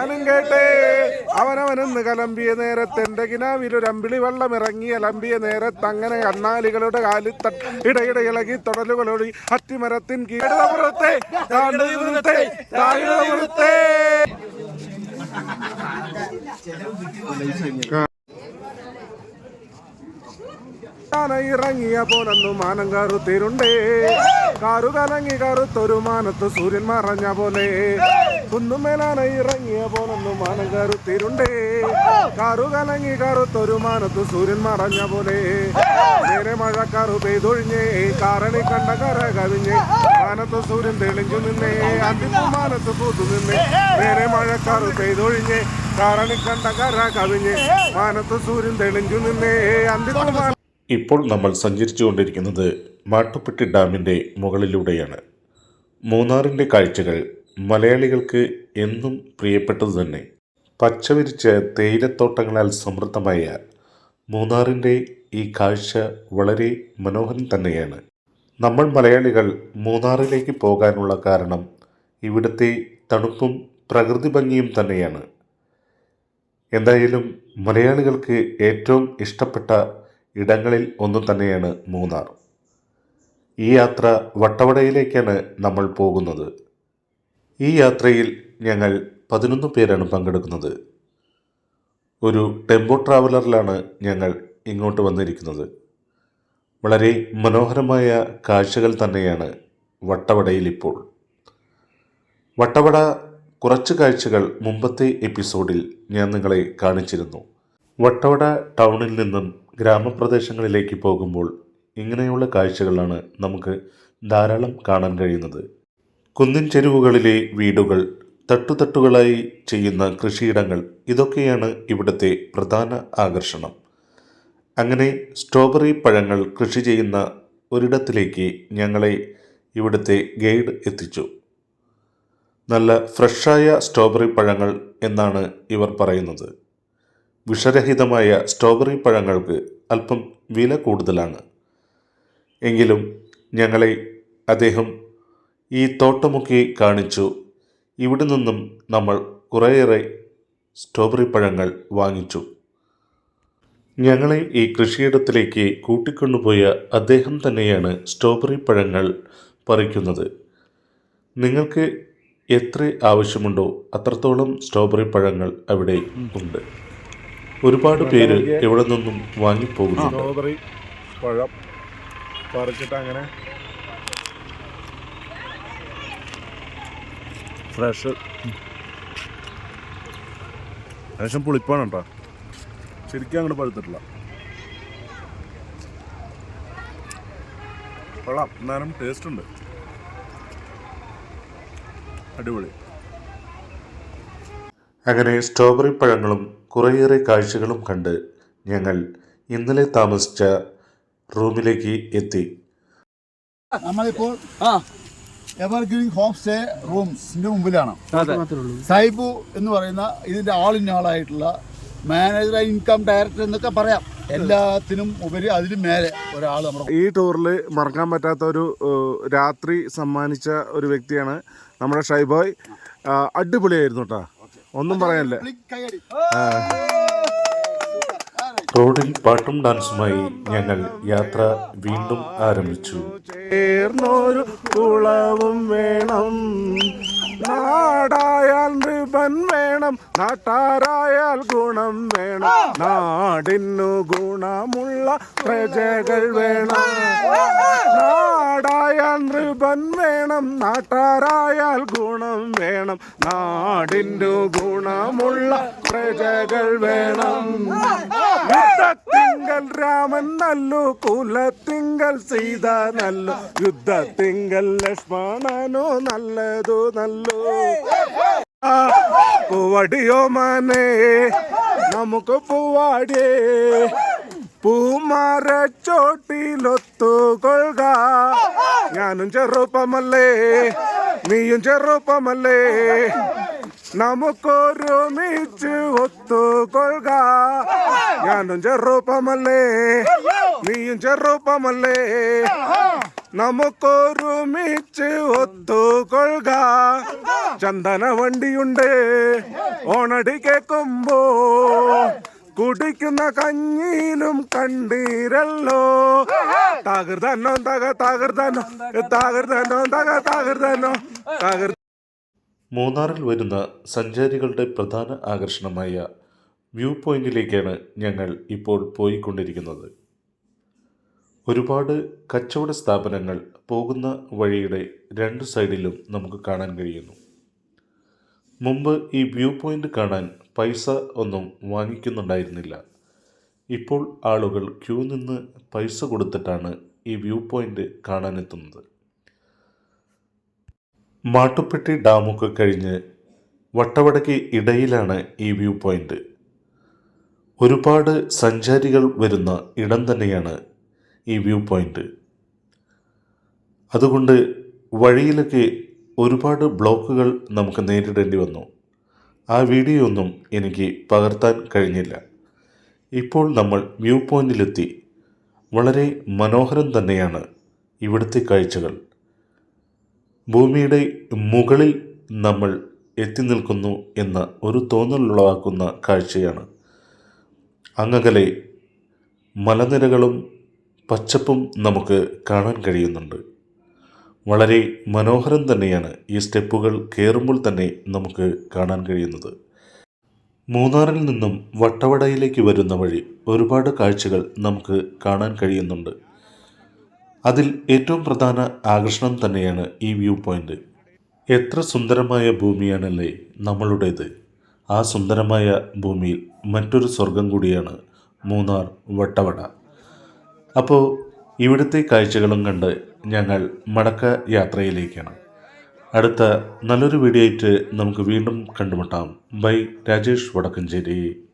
ഞാനും കേട്ടേ അവനവനെന്ന് കലമ്പിയ നേരത്തെന്റെ കിനാവിലൊരമ്പിളി വെള്ളം ഇറങ്ങി അലമ്പിയ നേരത്ത് അങ്ങനെ കണ്ണാലികളുടെ കാലിത്ത ഇടയിട ഇളകി തൊടലുകളോടി അത്തിമരത്തിൻ കീഴത്തെ ഇറങ്ങിയ പോലൊന്നു മാനം കറുത്തിരുണ്ടേ കാറു കലങ്ങി കറുത്തൊരു മാനത്ത് സൂര്യൻ മറഞ്ഞ പോലെ കുന്നുമേലാന ഇറങ്ങിയ പോലൊന്നു മാനം കറുത്തിരുണ്ടേ കാറു കലങ്ങി കറുത്തൊരു മാനത്ത് സൂര്യൻ മറഞ്ഞ പോലെ നേരെ മഴക്കാറു പെയ്തൊഴിഞ്ഞേ കാരണി കണ്ട കര കവിഞ്ഞേ മാനത്ത് സൂര്യൻ തെളിഞ്ഞു നിന്നേ അന്തിപ്പു മാനത്ത് പൂത്തു നിന്നേ നേരെ മഴക്കാറു പെയ്തൊഴിഞ്ഞേ കാരണി കണ്ട കര കവിഞ്ഞേ മാനത്ത് സൂര്യൻ തെളിഞ്ഞു നിന്നേ അന്തിപ്പു. ഇപ്പോൾ നമ്മൾ സഞ്ചരിച്ചുകൊണ്ടിരിക്കുന്നത് മാട്ടുപ്പെട്ടി ഡാമിൻ്റെ മുകളിലൂടെയാണ്. മൂന്നാറിൻ്റെ കാഴ്ചകൾ മലയാളികൾക്ക് എന്നും പ്രിയപ്പെട്ടതു തന്നെ. പച്ചവിരിച്ച തേയിലത്തോട്ടങ്ങളാൽ സമൃദ്ധമായ മൂന്നാറിൻ്റെ ഈ കാഴ്ച വളരെ മനോഹരം തന്നെയാണ്. നമ്മൾ മലയാളികൾ മൂന്നാറിലേക്ക് പോകാനുള്ള കാരണം ഇവിടുത്തെ തണുപ്പും പ്രകൃതി ഭംഗിയും തന്നെയാണ്. എന്തായാലും മലയാളികൾക്ക് ഏറ്റവും ഇഷ്ടപ്പെട്ട ഇടങ്ങളിൽ ഒന്നു തന്നെയാണ് മൂന്നാർ. ഈ യാത്ര വട്ടവടയിലേക്കാണ് നമ്മൾ പോകുന്നത്. ഈ യാത്രയിൽ ഞങ്ങൾ 11 പേരാണ് പങ്കെടുക്കുന്നത്. ഒരു ടെമ്പോ ട്രാവലറിലാണ് ഞങ്ങൾ ഇങ്ങോട്ട് വന്നിരിക്കുന്നത്. വളരെ മനോഹരമായ കാഴ്ചകൾ തന്നെയാണ് വട്ടവടയിൽ ഇപ്പോൾ. വട്ടവട കുറച്ച് കാഴ്ചകൾ മുമ്പത്തെ എപ്പിസോഡിൽ ഞാൻ നിങ്ങളെ കാണിച്ചിരുന്നു. വട്ടവട ടൗണിൽ നിന്നും ഗ്രാമപ്രദേശങ്ങളിലേക്ക് പോകുമ്പോൾ ഇങ്ങനെയുള്ള കാഴ്ചകളാണ് നമുക്ക് ധാരാളം കാണാൻ കഴിയുന്നത്. കുന്നിൻ ചെരുവുകളിലെ വീടുകൾ, തട്ടുതട്ടുകളായി ചെയ്യുന്ന കൃഷിയിടങ്ങൾ, ഇതൊക്കെയാണ് ഇവിടുത്തെ പ്രധാന ആകർഷണം. അങ്ങനെ സ്ട്രോബെറി പഴങ്ങൾ കൃഷി ചെയ്യുന്ന ഒരിടത്തിലേക്ക് ഞങ്ങളെ ഇവിടുത്തെ ഗൈഡ് എത്തിച്ചു. നല്ല ഫ്രഷായ സ്ട്രോബെറി പഴങ്ങൾ എന്നാണ് ഇവർ പറയുന്നത്. വിഷരഹിതമായ സ്ട്രോബെറി പഴങ്ങൾക്ക് അല്പം വില കൂടുതലാണ്. എങ്കിലും ഞങ്ങളെ അദ്ദേഹം ഈ തോട്ടമൊക്കെ കാണിച്ചു. ഇവിടെ നിന്നും നമ്മൾ കുറേയേറെ സ്ട്രോബെറി പഴങ്ങൾ വാങ്ങിച്ചു. ഞങ്ങളെ ഈ കൃഷിയിടത്തിലേക്ക് കൂട്ടിക്കൊണ്ടുപോയ അദ്ദേഹം തന്നെയാണ് സ്ട്രോബെറി പഴങ്ങൾ പറിക്കുന്നത്. നിങ്ങൾക്ക് എത്ര ആവശ്യമുണ്ടോ അത്രത്തോളം സ്ട്രോബെറി പഴങ്ങൾ അവിടെ ഉണ്ട്. ഒരുപാട് പേര് ഇവിടെ നിന്നും വാങ്ങിപ്പോകുന്നു. സ്ട്രോബെറി പഴം പറിച്ചിട്ട് അങ്ങനെ ഫ്രഷ് ഏകദേശം പുളിപ്പാണ് കേട്ടോ. ശരിക്കും അങ്ങോട്ട് പഴുത്തിട്ടില്ല. കൊള്ളാം, എന്നാലും ടേസ്റ്റ് ഉണ്ട്. അടിപൊളി. അങ്ങനെ സ്ട്രോബെറി പഴങ്ങളും കുറേയേറെ കാഴ്ചകളും കണ്ട് ഞങ്ങൾ ഇന്നലെ താമസിച്ച റൂമിലേക്ക് എത്തി. നമ്മളിപ്പോൾ എവർഗ്രീൻ ഹോം സ്റ്റേ റൂംസിന്റെ മുമ്പിലാണ്. സൈബു എന്ന് പറയുന്ന ഇതിന്റെ ആളിനാളായിട്ടുള്ള മാനേജർ, ഇൻകം ഡയറക്ടർ എന്നൊക്കെ പറയാം. എല്ലാത്തിനും ഉപരി അതിന് മേലെ ഒരാൾ നമ്മുടെ ഈ ടൂറിൽ മറക്കാൻ പറ്റാത്ത ഒരു രാത്രി സമ്മാനിച്ച ഒരു വ്യക്തിയാണ് നമ്മുടെ ഷൈബോയ്. അടിപൊളിയായിരുന്നു കേട്ടോ, ഒന്നും പറയാനില്ല. റോഡിൽ പാട്ടും ഡാൻസുമായി ഞങ്ങൾ യാത്ര വീണ്ടും ആരംഭിച്ചു. ചേർന്നൊരു കുളവും വേണം, നാടായാൽ നൃപൻ വേണം, നാട്ടാരായാൽ ഗുണം വേണം, നാടിനു ഗുണമുള്ള പ്രജകൾ വേണം. നാടായാൽ നൃപൻ വേണം, നാട്ടാരായാൽ ഗുണം വേണം, നാടിനു ഗുണമുള്ള പ്രജകൾ വേണം. യുദ്ധത്തിങ്കൽ രാമൻ നല്ലു, കുലത്തിങ്കൽ സീത നല്ലു, യുദ്ധത്തിങ്കൽ ലക്ഷ്മണനോ നല്ലതു നല്ലു. പൂവടിയോ മാനേ നമുക്ക് പൂവാടിയേ, പൂമാരച്ചോട്ടിലൊത്തുകൊള്ളുക. ഞാനും ചെറുപ്പമല്ലേ നീയും ചെറുപ്പമല്ലേ, നമുക്കൊരുമിച്ച് ഒത്തുകൊള്ളുക. ഞാനും ചെറുപ്പമല്ലേ നീയും ചെറുപ്പമല്ലേ, നമുക്കൊരുമിച്ച് ഒത്തുകൊള്ളുക. ചന്ദന വണ്ടിയുണ്ട് ഓണടി കേൾക്കുമ്പോ, കുടിക്കുന്ന കഞ്ഞിയിലും കണ്ടീരല്ലോ. തകർത്തന്നോ തകർത്തന്നോ തകർത്തന്നോ തകർത്തന്നോ തകർ. മൂന്നാറിൽ വരുന്ന സഞ്ചാരികളുടെ പ്രധാന ആകർഷണമായ വ്യൂ പോയിന്റിലേക്കാണ് ഞങ്ങൾ ഇപ്പോൾ പോയിക്കൊണ്ടിരിക്കുന്നത്. ഒരുപാട് കച്ചവട സ്ഥാപനങ്ങൾ പോകുന്ന വഴിയുടെ രണ്ട് സൈഡിലും നമുക്ക് കാണാൻ കഴിയുന്നു. മുമ്പ് ഈ വ്യൂ പോയിന്റ് കാണാൻ പൈസ ഒന്നും വാങ്ങിക്കുന്നുണ്ടായിരുന്നില്ല. ഇപ്പോൾ ആളുകൾ ക്യൂ നിന്ന് പൈസ കൊടുത്തിട്ടാണ് ഈ വ്യൂ പോയിന്റ് കാണാനെത്തുന്നത്. മാട്ടുപ്പെട്ടി ഡാമൊക്കെ കഴിഞ്ഞ് വട്ടവടയ്ക്ക് ഇടയിലാണ് ഈ വ്യൂ പോയിന്റ്. ഒരുപാട് സഞ്ചാരികൾ വരുന്ന ഇടം തന്നെയാണ് ഈ വ്യൂ പോയിന്റ്. അതുകൊണ്ട് വഴിയിലൊക്കെ ഒരുപാട് ബ്ലോക്കുകൾ നമുക്ക് നേരിടേണ്ടി വന്നു. ആ വീഡിയോ ഒന്നും എനിക്ക് പകർത്താൻ കഴിഞ്ഞില്ല. ഇപ്പോൾ നമ്മൾ വ്യൂ പോയിന്റിലെത്തി. വളരെ മനോഹരം തന്നെയാണ് ഇവിടുത്തെ കാഴ്ചകൾ. ഭൂമിയുടെ മുകളിൽ നമ്മൾ എത്തി നിൽക്കുന്നു എന്ന ഒരു തോന്നലുളവാക്കുന്ന കാഴ്ചയാണ്. അങ്ങകലെ മലനിരകളും പച്ചപ്പും നമുക്ക് കാണാൻ കഴിയുന്നുണ്ട്. വളരെ മനോഹരം തന്നെയാണ് ഈ സ്റ്റെപ്പുകൾ കയറുമ്പോൾ തന്നെ നമുക്ക് കാണാൻ കഴിയുന്നത്. മൂന്നാറിൽ നിന്നും വട്ടവടയിലേക്ക് വരുന്ന വഴി ഒരുപാട് കാഴ്ചകൾ നമുക്ക് കാണാൻ കഴിയുന്നുണ്ട്. അതിൽ ഏറ്റവും പ്രധാന ആകർഷണം തന്നെയാണ് ഈ വ്യൂ പോയിന്റ്. എത്ര സുന്ദരമായ ഭൂമിയാണല്ലേ നമ്മളുടേത്. ആ സുന്ദരമായ ഭൂമിയിൽ മറ്റൊരു സ്വർഗം കൂടിയാണ് മൂന്നാർ വട്ടവട. അപ്പോൾ ഇവിടുത്തെ കാഴ്ചകളും കണ്ട് ഞങ്ങൾ മടക്ക യാത്രയിലേക്കാണ്. അടുത്ത നല്ലൊരു വീഡിയോ ആയിട്ട് നമുക്ക് വീണ്ടും കണ്ടുമുട്ടാം. ബൈ. രാജേഷ് വടക്കഞ്ചേരി.